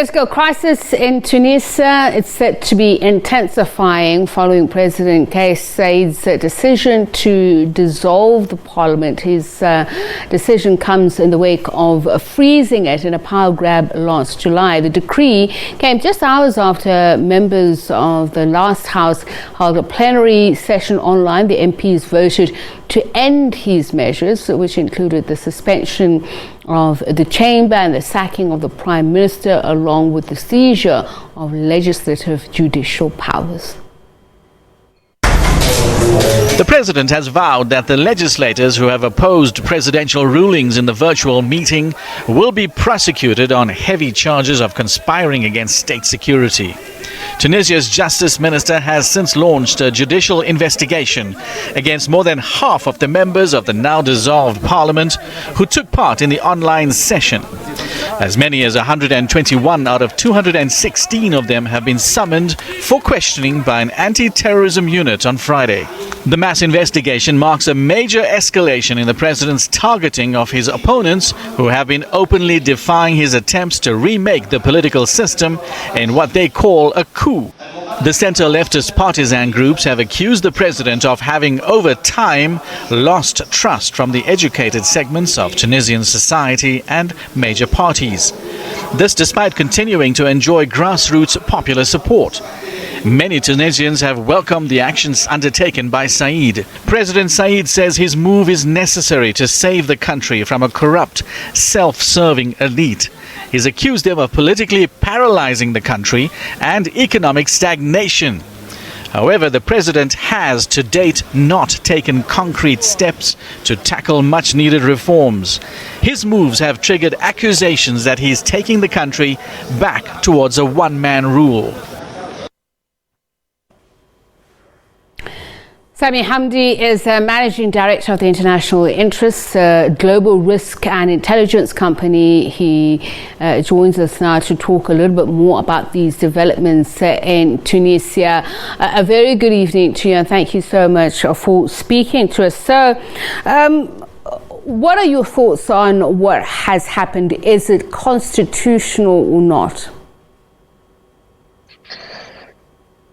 let's go. Crisis in Tunisia, it's set to be intensifying following President Kais Saied's decision to dissolve the parliament. His decision comes in the wake of freezing it in a power grab last July. The decree came just hours after members of the last house held a plenary session online. The MPs voted to end his measures, which included the suspension of the chamber and the sacking of the Prime Minister, along with the seizure of legislative judicial powers. The president has vowed that the legislators who have opposed presidential rulings in the virtual meeting will be prosecuted on heavy charges of conspiring against state security. Tunisia's Justice Minister has since launched a judicial investigation against more than half of the members of the now dissolved parliament who took part in the online session. As many as 121 out of 216 of them have been summoned for questioning by an anti-terrorism unit on Friday. The mass investigation marks a major escalation in the president's targeting of his opponents, who have been openly defying his attempts to remake the political system in what they call a coup. The centre-leftist partisan groups have accused the president of having, over time, lost trust from the educated segments of Tunisian society and major parties. This despite continuing to enjoy grassroots popular support. Many Tunisians have welcomed the actions undertaken by Saied. President Saied says his move is necessary to save the country from a corrupt, self-serving elite. He's accused them of politically paralyzing the country and economic stagnation. However, the president has to date not taken concrete steps to tackle much-needed reforms. His moves have triggered accusations that he's taking the country back towards a one-man rule. Sami Hamdi is Managing Director of the International Interests Global Risk and Intelligence Company. He joins us now to talk a little bit more about these developments in Tunisia. A very good evening to you, and thank you so much for speaking to us. So, what are your thoughts on what has happened? Is it constitutional or not?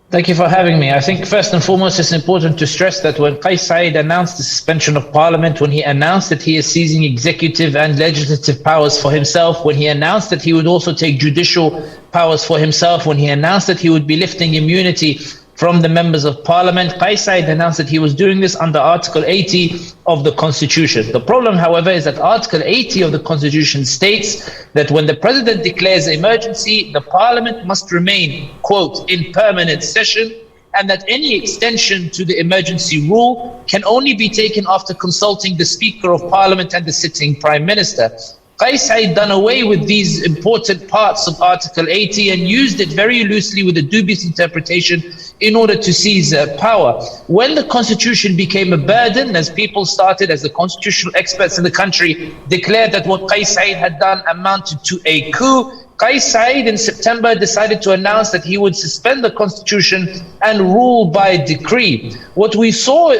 Thank you for having me. I think first and foremost, it's important to stress that when Kais Saied announced the suspension of parliament, when he announced that he is seizing executive and legislative powers for himself, when he announced that he would also take judicial powers for himself, when he announced that he would be lifting immunity from the members of parliament, Kais Saied announced that he was doing this under Article 80 of the Constitution. The problem, however, is that Article 80 of the Constitution states that when the president declares emergency, the parliament must remain, quote, in permanent session, and that any extension to the emergency rule can only be taken after consulting the Speaker of Parliament and the sitting Prime Minister. Kais Saied done away with these important parts of Article 80 and used it very loosely with a dubious interpretation in order to seize power. When the constitution became a burden, as the constitutional experts in the country declared that what Kais Saied had done amounted to a coup, Kais Saied in September decided to announce that he would suspend the constitution and rule by decree. What we saw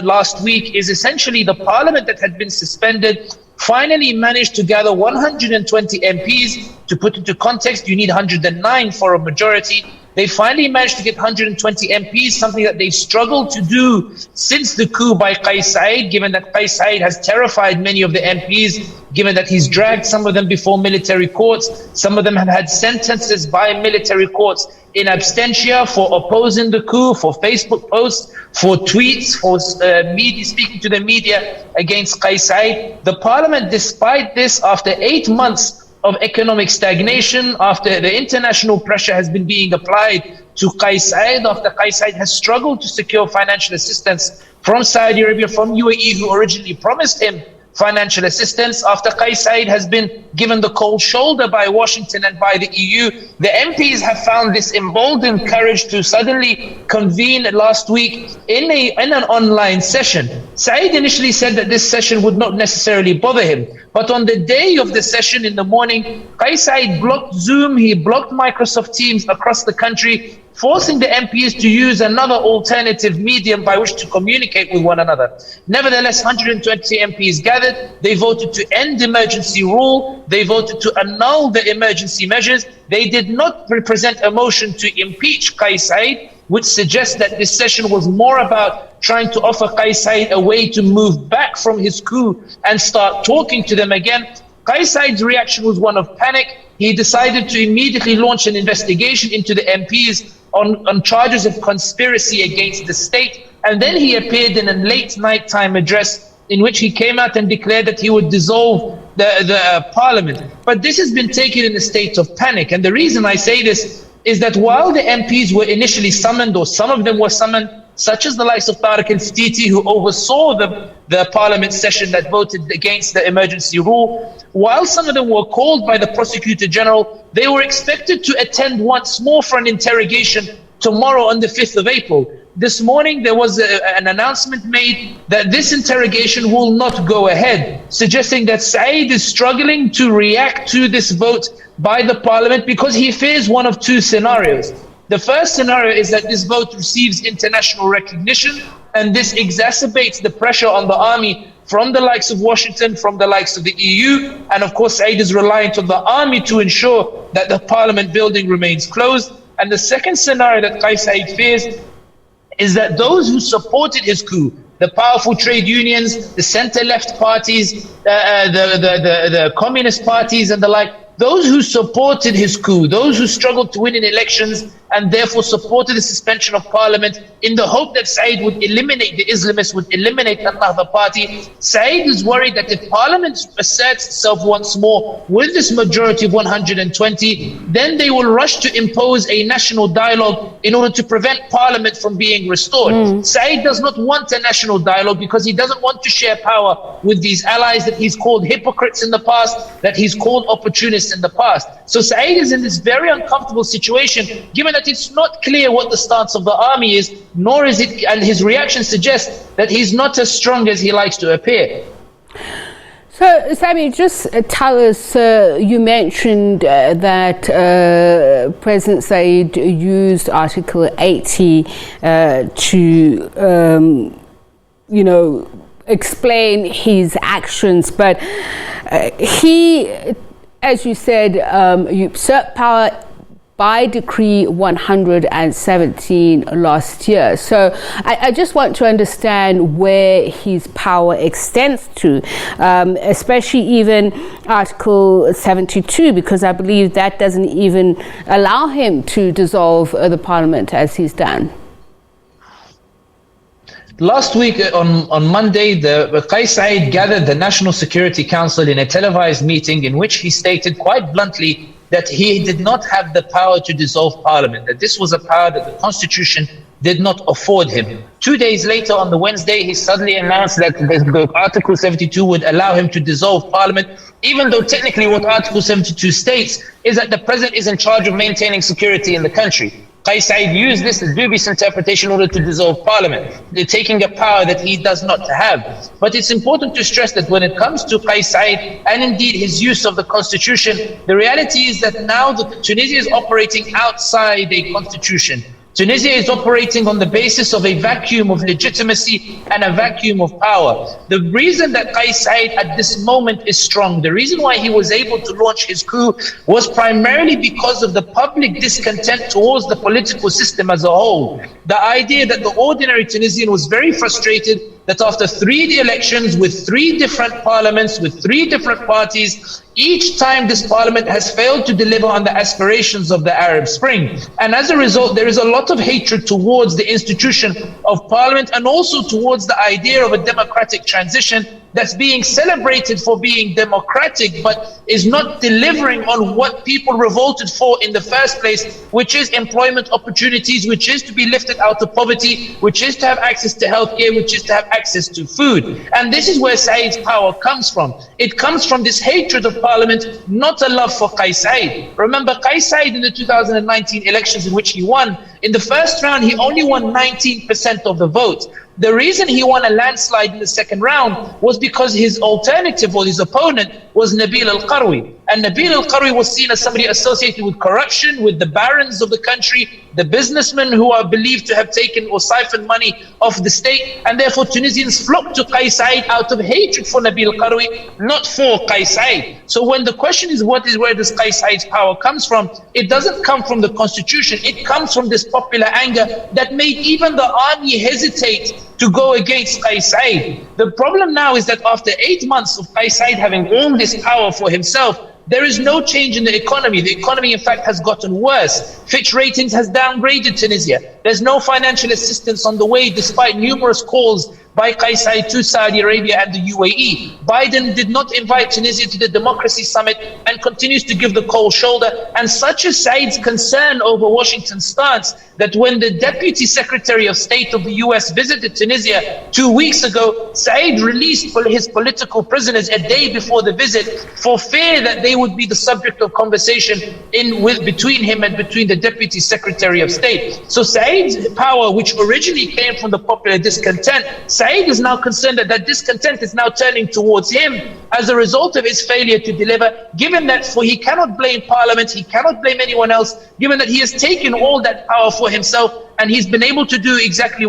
last week is essentially the parliament that had been suspended finally managed to gather 120 MPs. To put into context, you need 109 for a majority. They finally managed to get 120 MPs, something that they've struggled to do since the coup by Kais Saied, given that Kais Saied has terrified many of the MPs, given that he's dragged some of them before military courts. Some of them have had sentences by military courts in absentia for opposing the coup, for Facebook posts, for tweets, for media, speaking to the media against Kais Saied. The parliament, despite this, after 8 months of economic stagnation, after the international pressure has been being applied to Kais Saied, after Kais Saied has struggled to secure financial assistance from Saudi Arabia, from UAE, who originally promised him financial assistance, after Kais Saied has been given the cold shoulder by Washington and by the EU, the MPs have found this emboldened courage to suddenly convene last week in an online session. Saied initially said that this session would not necessarily bother him, but on the day of the session in the morning, Kais Saied blocked Zoom, he blocked Microsoft Teams across the country, forcing the MPs to use another alternative medium by which to communicate with one another. Nevertheless, 120 MPs gathered. They voted to end emergency rule. They voted to annul the emergency measures. They did not present a motion to impeach Kais Saied, which suggests that this session was more about trying to offer Kais Saied a way to move back from his coup and start talking to them again. Kais Saied's reaction was one of panic. He decided to immediately launch an investigation into the MPs on charges of conspiracy against the state. And then he appeared in a late nighttime address in which he came out and declared that he would dissolve the parliament. But this has been taken in a state of panic. And the reason I say this is that while the MPs were initially summoned, or some of them were summoned, such as the likes of Tariq al-Ftiti, who oversaw the parliament session that voted against the emergency rule, while some of them were called by the prosecutor general, they were expected to attend once more for an interrogation tomorrow on the 5th of April. This morning, there was an announcement made that this interrogation will not go ahead, suggesting that Saied is struggling to react to this vote by the parliament because he fears one of two scenarios. The first scenario is that this vote receives international recognition, and this exacerbates the pressure on the army from the likes of Washington, from the likes of the EU, and of course Saied is reliant on the army to ensure that the parliament building remains closed. And the second scenario that Kais Saied fears is that those who supported his coup, the powerful trade unions, the center-left parties, the communist parties and the like, those who supported his coup, those who struggled to win in elections and therefore supported the suspension of parliament in the hope that Saied would eliminate the Islamists, would eliminate another party. Saied is worried that if parliament asserts itself once more with this majority of 120, then they will rush to impose a national dialogue in order to prevent parliament from being restored. Saied does not want a national dialogue because he doesn't want to share power with these allies that he's called hypocrites in the past, that he's called opportunists in the past. So Saied is in this very uncomfortable situation, given that it's not clear what the stance of the army is, nor is it, and his reaction suggests that he's not as strong as he likes to appear. So, Sami, just tell us, you mentioned that President Saied used Article 80 to, explain his actions, but he, as you said, usurped power by Decree 117 last year. So I just want to understand where his power extends to, especially even Article 72, because I believe that doesn't even allow him to dissolve the parliament as he's done. Last week on Monday, Kais Saied gathered the National Security Council in a televised meeting in which he stated quite bluntly that he did not have the power to dissolve parliament, that this was a power that the constitution did not afford him. 2 days later, on the Wednesday, he suddenly announced that the Article 72 would allow him to dissolve parliament, even though technically what Article 72 states is that the president is in charge of maintaining security in the country. Kais Saied used this as dubious interpretation in order to dissolve parliament. They're taking a power that he does not have. But it's important to stress that when it comes to Kais Saied and indeed his use of the constitution, the reality is that now Tunisia is operating outside a constitution. Tunisia is operating on the basis of a vacuum of legitimacy and a vacuum of power. The reason that Kais Saied at this moment is strong, the reason why he was able to launch his coup was primarily because of the public discontent towards the political system as a whole. The idea that the ordinary Tunisian was very frustrated that after 3 elections with 3 different parliaments, with 3 different parties, each time this parliament has failed to deliver on the aspirations of the Arab Spring. And as a result, there is a lot of hatred towards the institution of parliament and also towards the idea of a democratic transition that's being celebrated for being democratic, but is not delivering on what people revolted for in the first place, which is employment opportunities, which is to be lifted out of poverty, which is to have access to healthcare, which is to have access to food. And this is where Saied's power comes from. It comes from this hatred of parliament, not a love for Kais Saied. Remember, Kais Saied in the 2019 elections in which he won, in the first round, he only won 19% of the vote. The reason he won a landslide in the second round was because his alternative or his opponent was Nabil Al-Qarwi. And Nabil al-Qarwi was seen as somebody associated with corruption, with the barons of the country, the businessmen who are believed to have taken or siphoned money off the state. And therefore Tunisians flocked to Kais Saied out of hatred for Nabil al-Qarwi, not for Kais Saied. So when the question is where does Kais Saied's power comes from, it doesn't come from the constitution. It comes from this popular anger that made even the army hesitate to go against Kais Saied. The problem now is that after 8 months of Kais Saied having all this power for himself, there is no change in the economy. The economy, in fact, has gotten worse. Fitch Ratings has downgraded Tunisia. There's no financial assistance on the way, despite numerous calls by Kais Saied to Saudi Arabia and the UAE. Biden did not invite Tunisia to the Democracy Summit and continues to give the cold shoulder. And such is Said's concern over Washington's stance that when the Deputy Secretary of State of the US visited Tunisia 2 weeks ago, Said released his political prisoners a day before the visit for fear that they would be the subject of conversation between him and between the Deputy Secretary of State. So Said's power, which originally came from the popular discontent, Said is now concerned that that discontent is now turning towards him as a result of his failure to deliver, given that he cannot blame Parliament, he cannot blame anyone else, given that he has taken all that power for himself and he's been able to do exactly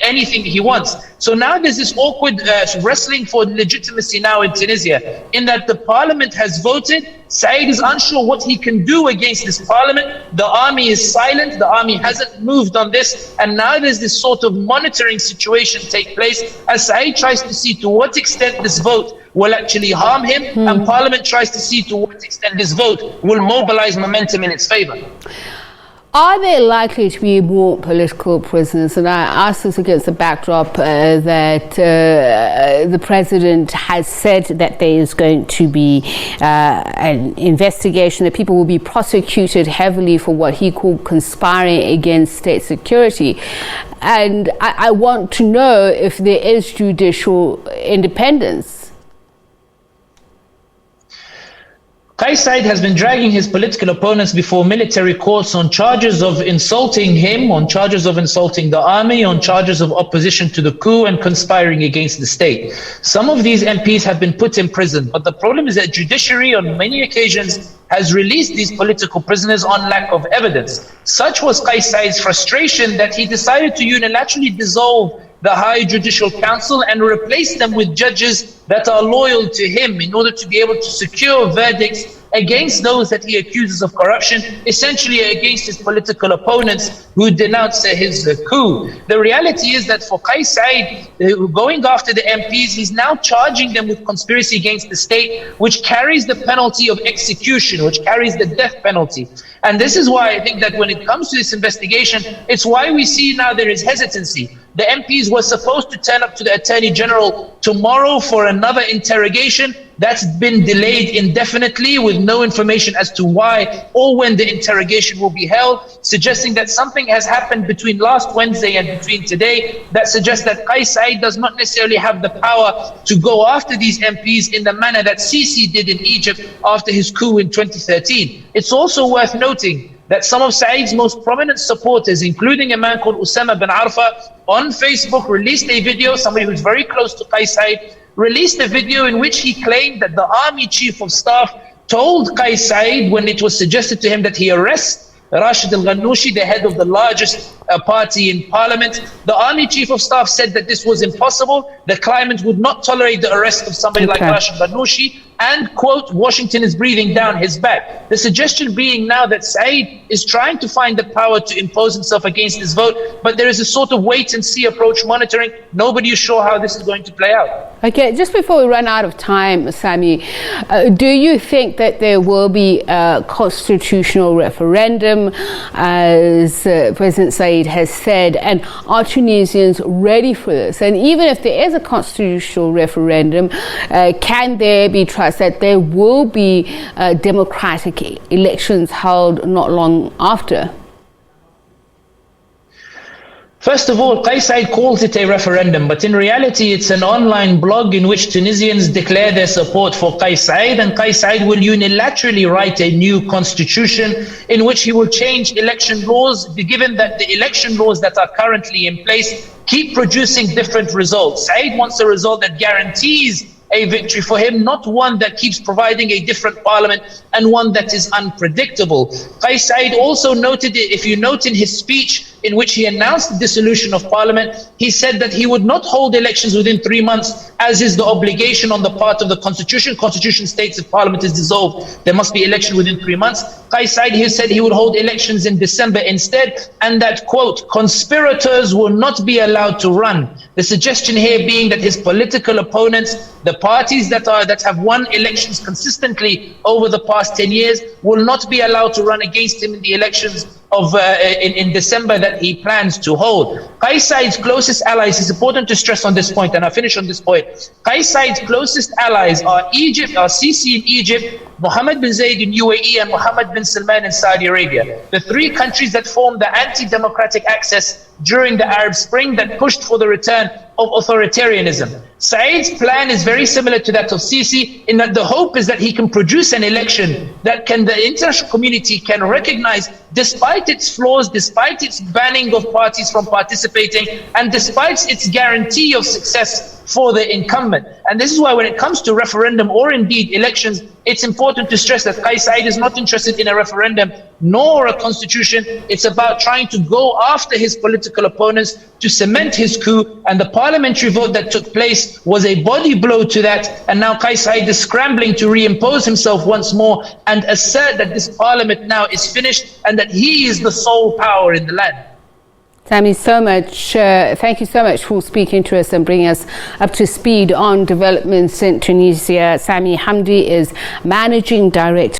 anything he wants. So now there's this awkward wrestling for legitimacy now in Tunisia, in that the Parliament has voted. Said is unsure what he can do against this Parliament. The army is silent, the army hasn't moved on this, and now there's this sort of monitoring situation take place as Said tries to see to what extent this vote will actually harm him, and Parliament tries to see to what extent this vote will mobilize momentum in its favor. Are there likely to be more political prisoners? And I ask this against the backdrop that the president has said that there is going to be an investigation, that people will be prosecuted heavily for what he called conspiring against state security. And I want to know if there is judicial independence. Kais Saied has been dragging his political opponents before military courts on charges of insulting him, on charges of insulting the army, on charges of opposition to the coup and conspiring against the state. Some of these MPs have been put in prison, but the problem is that judiciary on many occasions has released these political prisoners on lack of evidence. Such was Kais Saied's frustration that he decided to unilaterally dissolve the High Judicial Council and replace them with judges that are loyal to him in order to be able to secure verdicts against those that he accuses of corruption, essentially against his political opponents who denounce his coup. The reality is that for Kais Saied, going after the MPs, he's now charging them with conspiracy against the state, which carries the penalty of execution, which carries the death penalty. And this is why I think that when it comes to this investigation, it's why we see now there is hesitancy. The MPs were supposed to turn up to the Attorney General tomorrow for another interrogation. That's been delayed indefinitely with no information as to why or when the interrogation will be held, suggesting that something has happened between last Wednesday and between today that suggests that Kais Saied does not necessarily have the power to go after these MPs in the manner that Sisi did in Egypt after his coup in 2013. It's also worth noting that some of Said's most prominent supporters, including a man called Osama bin Arfa, on Facebook released a video, somebody who's very close to Kais Saied, released a video in which he claimed that the army chief of staff told Kais Saied when it was suggested to him that he arrest Rashid al-Ghannouchi, the head of the largest party in parliament. The army chief of staff said that this was impossible. The claimant would not tolerate the arrest of somebody like Rashid al-Ghannouchi, and, quote, Washington is breathing down his back. The suggestion being now that Saied is trying to find the power to impose himself against this vote, but there is a sort of wait and see approach monitoring. Nobody is sure how this is going to play out. Okay, just before we run out of time, Sami, do you think that there will be a constitutional referendum, as President Saied has said, and are Tunisians ready for this? And even if there is a constitutional referendum, can there be trust that there will be democratic elections held not long after? First of all, Kais Saied calls it a referendum, but in reality it's an online blog in which Tunisians declare their support for Kais Saied, and Kais Saied will unilaterally write a new constitution in which he will change election laws, given that the election laws that are currently in place keep producing different results. Saied wants a result that guarantees a victory for him, not one that keeps providing a different parliament and one that is unpredictable. Kais Saied also noted, if you note in his speech in which he announced the dissolution of parliament, he said that he would not hold elections within 3 months, as is the obligation on the part of the constitution. Constitution states if parliament is dissolved, there must be election within 3 months. Kais Saied, he said he would hold elections in December instead, and that, quote, conspirators will not be allowed to run. The suggestion here being that his political opponents, the parties that have won elections consistently over the past 10 years, will not be allowed to run against him in the elections of in December that he plans to hold. Kais Saied's closest allies, it's important to stress on this point, and I'll finish on this point. Kais Saied's closest allies are Egypt, Sisi in Egypt, Mohammed bin Zayed in UAE, and Mohammed bin Salman in Saudi Arabia. The three countries that formed the anti-democratic axis during the Arab Spring that pushed for the return of authoritarianism. Said's plan is very similar to that of Sisi, in that the hope is that he can produce an election that the international community can recognize, despite its flaws, despite its banning of parties from participating, and despite its guarantee of success for the incumbent. And this is why when it comes to referendum or indeed elections, it's important to stress that Kais Saied is not interested in a referendum nor a constitution. It's about trying to go after his political opponents to cement his coup, and the parliamentary vote that took place was a body blow to that. And now Kais Saied is scrambling to reimpose himself once more and assert that this parliament now is finished and that he is the sole power in the land. Sami, thank you so much for speaking to us and bringing us up to speed on developments in Tunisia. Sami Hamdi is Managing Director